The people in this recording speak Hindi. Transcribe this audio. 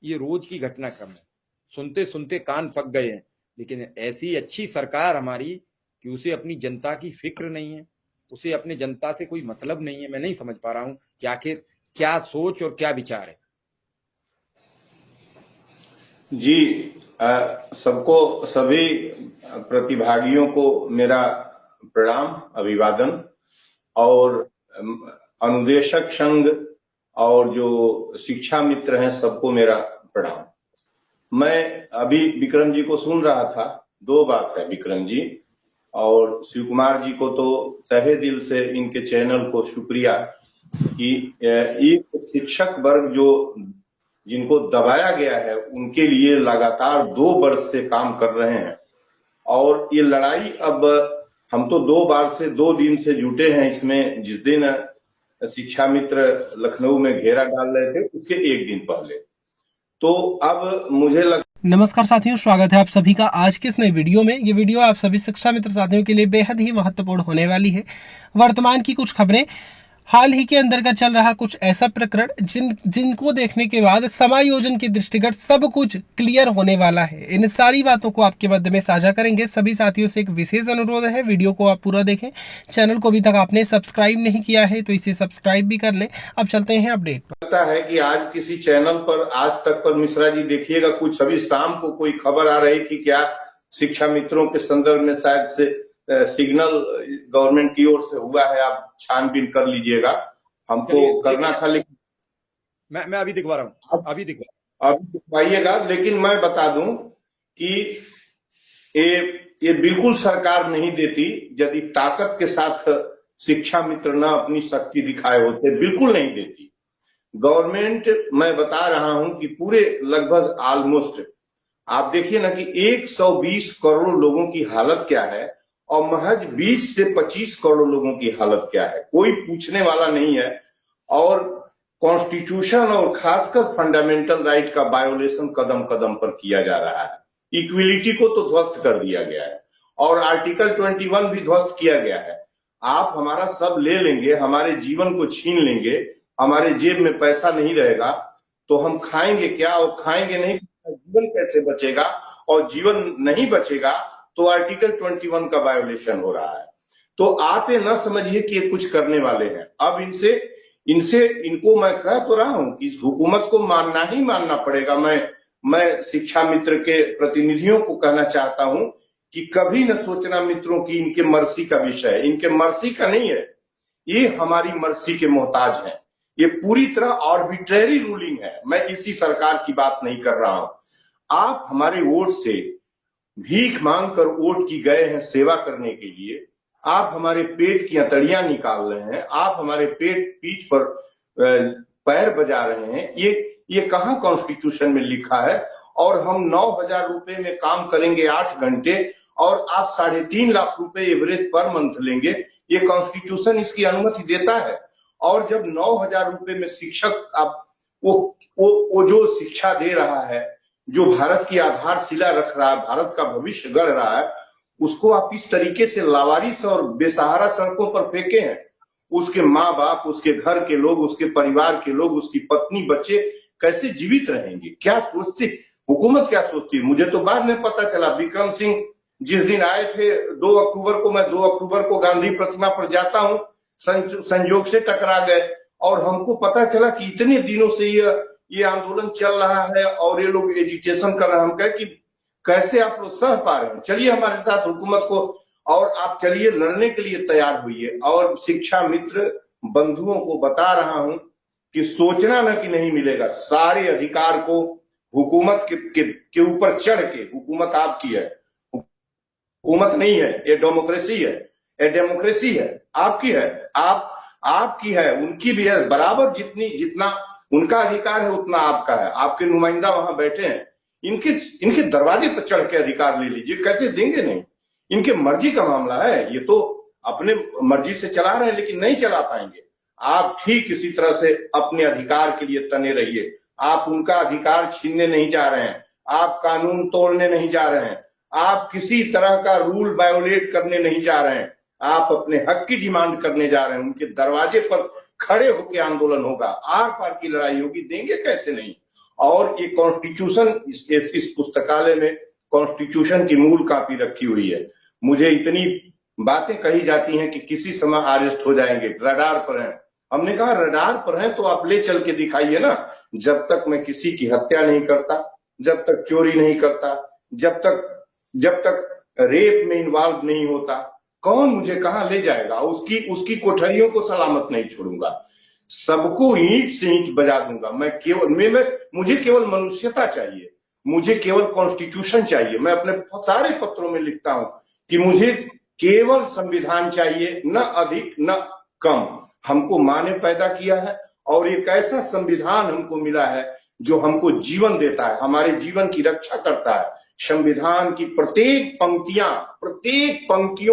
ये रोज की घटनाक्रम है। सुनते सुनते कान पक गए हैं। लेकिन ऐसी अच्छी सरकार हमारी कि उसे अपनी जनता की फिक्र नहीं है, उसे अपने जनता से कोई मतलब नहीं है। मैं नहीं समझ पा रहा हूं कि आखिर क्या सोच और क्या विचार है। जी, सबको, सभी प्रतिभागियों को मेरा प्रणाम, अभिवादन। और अनुदेशक संघ और जो शिक्षा मित्र हैं सबको मेरा प्रणाम। मैं अभी विक्रम जी को सुन रहा था। दो बात है विक्रम जी और शिव कुमार जी को तो तहे दिल से इनके चैनल को शुक्रिया कि एक शिक्षक वर्ग जो जिनको दबाया गया है उनके लिए लगातार 2 वर्ष से काम कर रहे हैं। और ये लड़ाई अब हम तो 2 बार से 2 दिन से जुटे हैं इसमें। जिस दिन शिक्षा मित्र लखनऊ में घेरा डाल रहे थे उसके एक दिन पहले, तो अब मुझे नमस्कार साथियों, स्वागत है आप सभी का आज के इस नई वीडियो में। ये वीडियो आप सभी शिक्षा मित्र साथियों के लिए बेहद ही महत्वपूर्ण होने वाली है। वर्तमान की कुछ खबरें, हाल ही के अंदर का चल रहा कुछ ऐसा प्रकरण जिनको देखने के बाद समायोजन के दृष्टिगत सब कुछ क्लियर होने वाला है। इन सारी बातों को आपके मध्य में साझा करेंगे। सभी साथियों से एक विशेष अनुरोध है, वीडियो को आप पूरा देखें। चैनल को अभी तक आपने सब्सक्राइब नहीं किया है तो इसे सब्सक्राइब भी कर लें। अब चलते हैं अपडेट पर। लगता है कि आज किसी चैनल पर आज तक पर मिश्रा जी देखिएगा, कुछ अभी शाम को कोई खबर आ रही थी क्या शिक्षा मित्रों के संदर्भ में शायद से सिग्नल गवर्नमेंट की ओर से हुआ है, आप छानबीन कर लीजिएगा। हमको करना था लेकिन मैं अभी दिखवा रहा हूँ, अभी दिखवाइएगा। लेकिन मैं बता दूं कि ये बिल्कुल सरकार नहीं देती यदि ताकत के साथ शिक्षा मित्र न अपनी शक्ति दिखाए होते, बिल्कुल नहीं देती गवर्नमेंट। मैं बता रहा हूं कि पूरे लगभग ऑलमोस्ट आप देखिए ना कि 120 करोड़ लोगों की हालत क्या है और महज 20 से 25 करोड़ लोगों की हालत क्या है, कोई पूछने वाला नहीं है। और कॉन्स्टिट्यूशन और खासकर फंडामेंटल राइट का वायोलेशन कदम कदम पर किया जा रहा है। इक्विलिटी को तो ध्वस्त कर दिया गया है और आर्टिकल 21 भी ध्वस्त किया गया है। आप हमारा सब ले लेंगे, हमारे जीवन को छीन लेंगे, हमारे जेब में पैसा नहीं रहेगा तो हम खाएंगे क्या, और खाएंगे नहीं जीवन कैसे बचेगा, और जीवन नहीं बचेगा तो आर्टिकल 21 का वायोलेशन हो रहा है। तो आप ये न समझिए कि ये कुछ करने वाले हैं। अब इनको मैं कह तो रहा हूं कि इस हुकूमत को मानना ही मानना पड़ेगा। मैं शिक्षा मित्र के प्रतिनिधियों को कहना चाहता हूं कि कभी न सोचना मित्रों की इनके मर्सी का विषय, इनके मर्सी का नहीं है, ये हमारी मर्सी के मोहताज हैं। ये पूरी तरह आर्बिट्रेरी रूलिंग है। मैं इसी सरकार की बात नहीं कर रहा हूं। आप हमारे वोट से भीख मांग कर वोट की गए हैं सेवा करने के लिए। आप हमारे पेट की अतड़ियां निकाल रहे हैं, आप हमारे पीठ पर पैर बजा रहे हैं। ये कहां कॉन्स्टिट्यूशन में लिखा है? और हम 9,000 रुपए में काम करेंगे 8 घंटे और आप 3.5 लाख रुपए एवरेज पर मंथ लेंगे, ये कॉन्स्टिट्यूशन इसकी अनुमति देता है। और जब 9,000 रुपए में शिक्षक आप वो जो शिक्षा दे रहा है, जो भारत की आधारशिला रख रहा है, भारत का भविष्य गढ़ रहा है, उसको आप इस तरीके से लावारिस और बेसहारा सड़कों पर फेंके हैं। उसके माँ बाप, उसके घर के लोग, उसके परिवार के लोग, उसकी पत्नी बच्चे कैसे जीवित रहेंगे? क्या सोचती हुकूमत, क्या सोचती है? मुझे तो बाद में पता चला, विक्रम सिंह जिस दिन आए थे 2 अक्टूबर को, मैं 2 अक्टूबर को गांधी प्रतिमा पर जाता हूं, संयोग से टकरा गए और हमको पता चला कि इतने दिनों से ये आंदोलन चल रहा है और ये लोग एजिटेशन कर रहे हैं। हम कहे कि कैसे आप लोग सह पा रहे हैं? चलिए हमारे साथ हुकूमत को, और आप चलिए लड़ने के लिए तैयार हुई। और शिक्षा मित्र बंधुओं को बता रहा हूं कि सोचना न कि नहीं मिलेगा, सारे अधिकार को हुकूमत के ऊपर चढ़ के, हुकूमत आपकी है, हुकूमत नहीं है, ये डेमोक्रेसी है, ये डेमोक्रेसी है, आपकी है, आपकी है, उनकी भी है बराबर। जितना उनका अधिकार है उतना आपका है। आपके नुमाइंदा वहां बैठे हैं, इनके दरवाजे पर चढ़ के अधिकार ले लीजिए, कैसे देंगे? नहीं, इनके मर्जी का मामला है। ये तो अपने मर्जी से चला रहे हैं लेकिन नहीं चला पाएंगे। आप ठीक इसी तरह से अपने अधिकार के लिए तने रहिए। आप उनका अधिकार छीनने नहीं जा रहे हैं, आप कानून तोड़ने नहीं जा रहे हैं, आप किसी तरह का रूल वायोलेट करने नहीं जा रहे हैं, आप अपने हक की डिमांड करने जा रहे हैं। उनके दरवाजे पर खड़े होकर आंदोलन होगा, आर पार की लड़ाई होगी, देंगे कैसे नहीं? और ये कॉन्स्टिट्यूशन इस पुस्तकालय में कॉन्स्टिट्यूशन की मूल कॉपी रखी हुई है। मुझे इतनी बातें कही जाती हैं कि किसी समय अरेस्ट हो जाएंगे, रडार पर हैं। हमने कहा रडार पर हैं तो आप ले चल के दिखाइए ना। जब तक मैं किसी की हत्या नहीं करता, जब तक चोरी नहीं करता, जब तक रेप में इन्वॉल्व नहीं होता, कौन मुझे कहां ले जाएगा। उसकी कोठरियों को सलामत नहीं छोड़ूंगा, सबको ईंट से ईंट बजा दूंगा। मुझे केवल मनुष्यता चाहिए, मुझे केवल कॉन्स्टिट्यूशन चाहिए। मैं अपने सारे पत्रों में लिखता हूं कि मुझे केवल संविधान चाहिए, न अधिक न कम। हमको माँ ने पैदा किया है और एक ऐसा संविधान हमको मिला है जो हमको जीवन देता है, हमारे जीवन की रक्षा करता है। संविधान की प्रत्येक पंक्तियों